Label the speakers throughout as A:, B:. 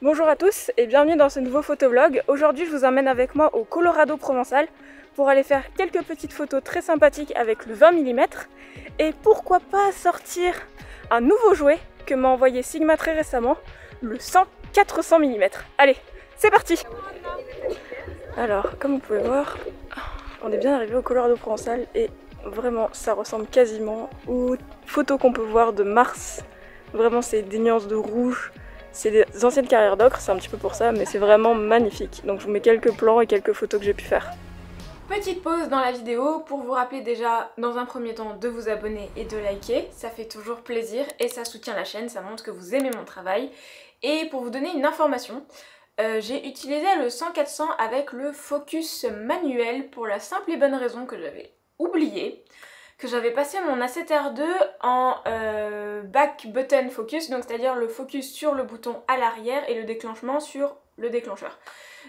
A: Bonjour à tous et bienvenue dans ce nouveau photovlog. Aujourd'hui je vous emmène avec moi au Colorado provençal pour aller faire quelques petites photos très sympathiques avec le 20 mm et pourquoi pas sortir un nouveau jouet que m'a envoyé Sigma très récemment, le 400 mm. Allez, c'est parti! Alors comme vous pouvez voir, on est bien arrivé au Colorado provençal et vraiment ça ressemble quasiment aux photos qu'on peut voir de Mars. Vraiment c'est des nuances de rouge. C'est des anciennes carrières d'ocre, c'est un petit peu pour ça, mais c'est vraiment magnifique. Donc je vous mets quelques plans et quelques photos que j'ai pu faire. Petite pause dans la vidéo pour vous rappeler déjà dans un premier temps de vous abonner et de liker. Ça fait toujours plaisir et ça soutient la chaîne, ça montre que vous aimez mon travail. Et pour vous donner une information, j'ai utilisé le 100-400 avec le focus manuel pour la simple et bonne raison que j'avais oublié. Que j'avais passé mon A7R2 en back button focus, donc c'est-à-dire le focus sur le bouton à l'arrière et le déclenchement sur le déclencheur.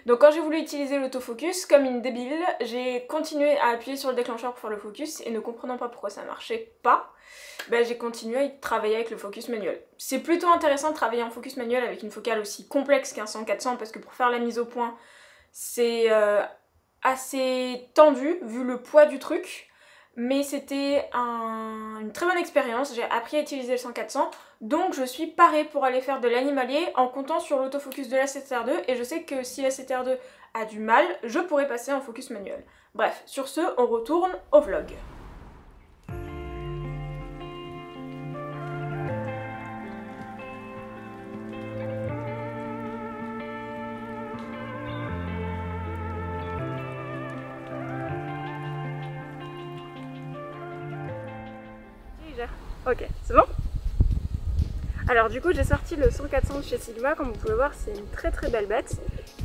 A: Donc quand j'ai voulu utiliser l'autofocus, comme une débile, j'ai continué à appuyer sur le déclencheur pour faire le focus et ne comprenant pas pourquoi ça marchait pas, j'ai continué à travailler avec le focus manuel. C'est plutôt intéressant de travailler en focus manuel avec une focale aussi complexe qu'un 100-400 parce que pour faire la mise au point, c'est assez tendu vu le poids du truc. Mais c'était une très bonne expérience, j'ai appris à utiliser le 100-400, donc je suis parée pour aller faire de l'animalier en comptant sur l'autofocus de l'A7R2 et je sais que si l'A7R2 a du mal, je pourrais passer en focus manuel. Bref, sur ce, on retourne au vlog. Ok, c'est bon? Alors du coup j'ai sorti le 100-400 de chez Sigma, comme vous pouvez voir c'est une très belle bête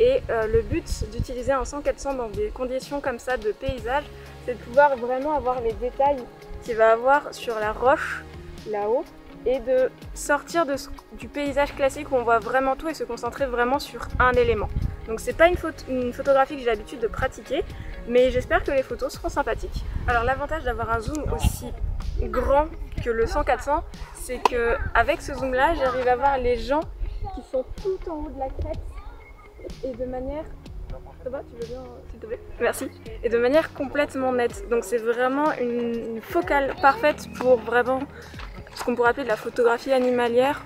A: et le but d'utiliser un 100-400 dans des conditions comme ça de paysage, c'est de pouvoir vraiment avoir les détails qu'il va avoir sur la roche là-haut et de sortir du paysage classique où on voit vraiment tout et se concentrer vraiment sur un élément. Donc c'est pas une photographie que j'ai l'habitude de pratiquer, mais j'espère que les photos seront sympathiques. Alors l'avantage d'avoir un zoom aussi grand que le 100-400, c'est que avec ce zoom là j'arrive à voir les gens qui sont tout en haut de la crête et de manière... Ça va, tu veux bien s'il te plaît? Merci. Et de manière complètement nette, donc c'est vraiment une focale parfaite pour vraiment ce qu'on pourrait appeler de la photographie animalière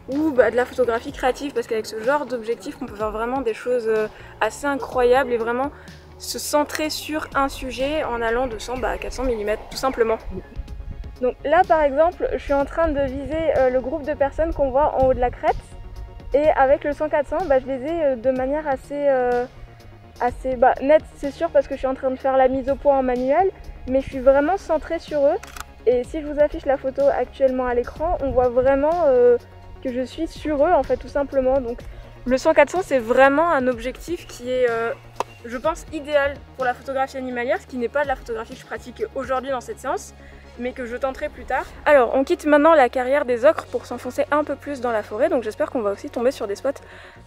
A: ou de la photographie créative, parce qu'avec ce genre d'objectif on peut faire vraiment des choses assez incroyables et vraiment se centrer sur un sujet en allant de 100 à 400 mm tout simplement. Donc là par exemple je suis en train de viser le groupe de personnes qu'on voit en haut de la crête et avec le 100-400 je les ai de manière assez nette, c'est sûr, parce que je suis en train de faire la mise au point en manuel, mais je suis vraiment centrée sur eux et si je vous affiche la photo actuellement à l'écran on voit vraiment que je suis sur eux en fait tout simplement. Donc le 100-400 c'est vraiment un objectif qui est je pense idéal pour la photographie animalière, ce qui n'est pas de la photographie que je pratique aujourd'hui dans cette séance, mais que je tenterai plus tard. Alors on quitte maintenant la carrière des ocres pour s'enfoncer un peu plus dans la forêt, donc j'espère qu'on va aussi tomber sur des spots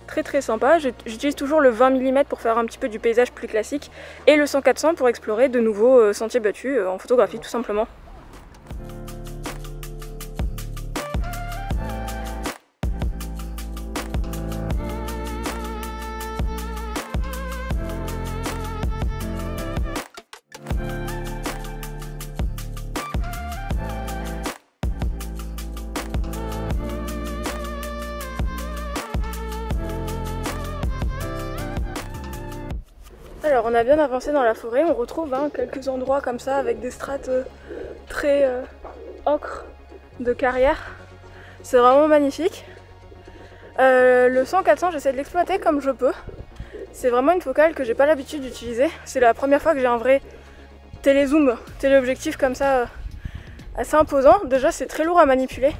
A: très sympas. J'utilise toujours le 20 mm pour faire un petit peu du paysage plus classique et le 100-400 pour explorer de nouveaux sentiers battus en photographie tout simplement. Alors on a bien avancé dans la forêt, on retrouve quelques endroits comme ça avec des strates très ocre de carrière. C'est vraiment magnifique. Le 100-400 j'essaie de l'exploiter comme je peux. C'est vraiment une focale que j'ai pas l'habitude d'utiliser. C'est la première fois que j'ai un vrai télézoom, téléobjectif comme ça assez imposant. Déjà c'est très lourd à manipuler.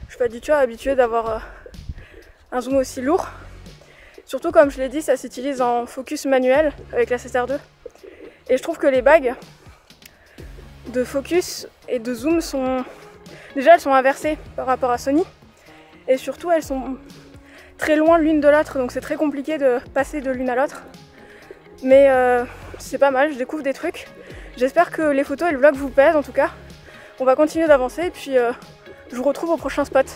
A: Je suis pas du tout habituée d'avoir un zoom aussi lourd. Surtout comme je l'ai dit, ça s'utilise en focus manuel avec la l'A7R2. Et je trouve que les bagues de focus et de zoom sont... Déjà elles sont inversées par rapport à Sony. Et surtout elles sont très loin l'une de l'autre, donc c'est très compliqué de passer de l'une à l'autre. Mais c'est pas mal, je découvre des trucs. J'espère que les photos et le vlog vous plaisent en tout cas. On va continuer d'avancer et puis je vous retrouve au prochain spot.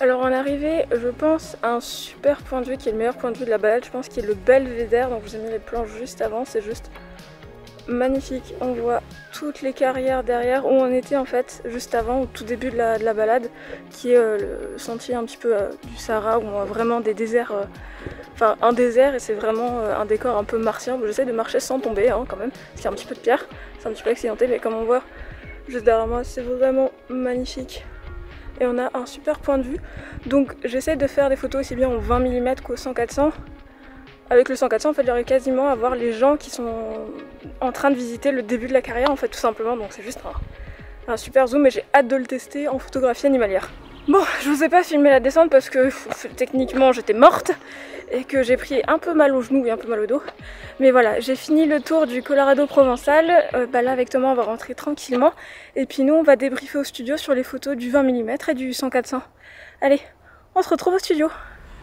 A: Alors en arrivée, je pense à un super point de vue qui est le meilleur point de vue de la balade, je pense qu'il est le Belvédère, donc je vous ai mis les plans juste avant, c'est juste magnifique. On voit toutes les carrières derrière où on était en fait juste avant, au tout début de la balade, qui est le sentier un petit peu du Sahara où on a vraiment des déserts, enfin un désert et c'est vraiment un décor un peu martien. J'essaie de marcher sans tomber hein, quand même, parce qu'il y a un petit peu de pierre, c'est un petit peu accidenté, mais comme on voit juste derrière moi, c'est vraiment magnifique. Et on a un super point de vue, donc j'essaie de faire des photos aussi bien en 20 mm qu'au 100-400. Avec le 100-400 en fait j'arrive quasiment à voir les gens qui sont en train de visiter le début de la carrière en fait tout simplement, donc c'est juste un super zoom et j'ai hâte de le tester en photographie animalière. Bon, je vous ai pas filmé la descente parce que techniquement j'étais morte et que j'ai pris un peu mal au genou et un peu mal au dos. Mais voilà, j'ai fini le tour du Colorado provençal. Là avec Thomas on va rentrer tranquillement. Et puis nous on va débriefer au studio sur les photos du 20 mm et du 100-400. Allez, on se retrouve au studio.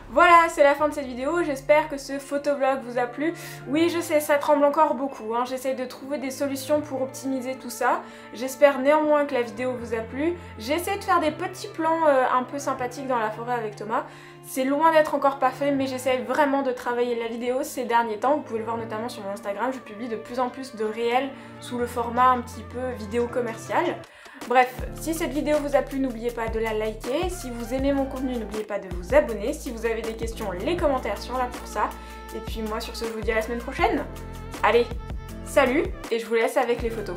A: Voilà, c'est la fin de cette vidéo, j'espère que ce photovlog vous a plu. Oui, je sais, ça tremble encore beaucoup, hein. J'essaie de trouver des solutions pour optimiser tout ça. J'espère néanmoins que la vidéo vous a plu. J'essaie de faire des petits plans un peu sympathiques dans la forêt avec Thomas. C'est loin d'être encore parfait, mais j'essaie vraiment de travailler la vidéo ces derniers temps. Vous pouvez le voir notamment sur mon Instagram, je publie de plus en plus de réels sous le format un petit peu vidéo commerciale. Bref, si cette vidéo vous a plu, n'oubliez pas de la liker. Si vous aimez mon contenu, n'oubliez pas de vous abonner. Si vous avez des questions, les commentaires sont là pour ça. Et puis moi sur ce, je vous dis à la semaine prochaine. Allez, salut, et je vous laisse avec les photos.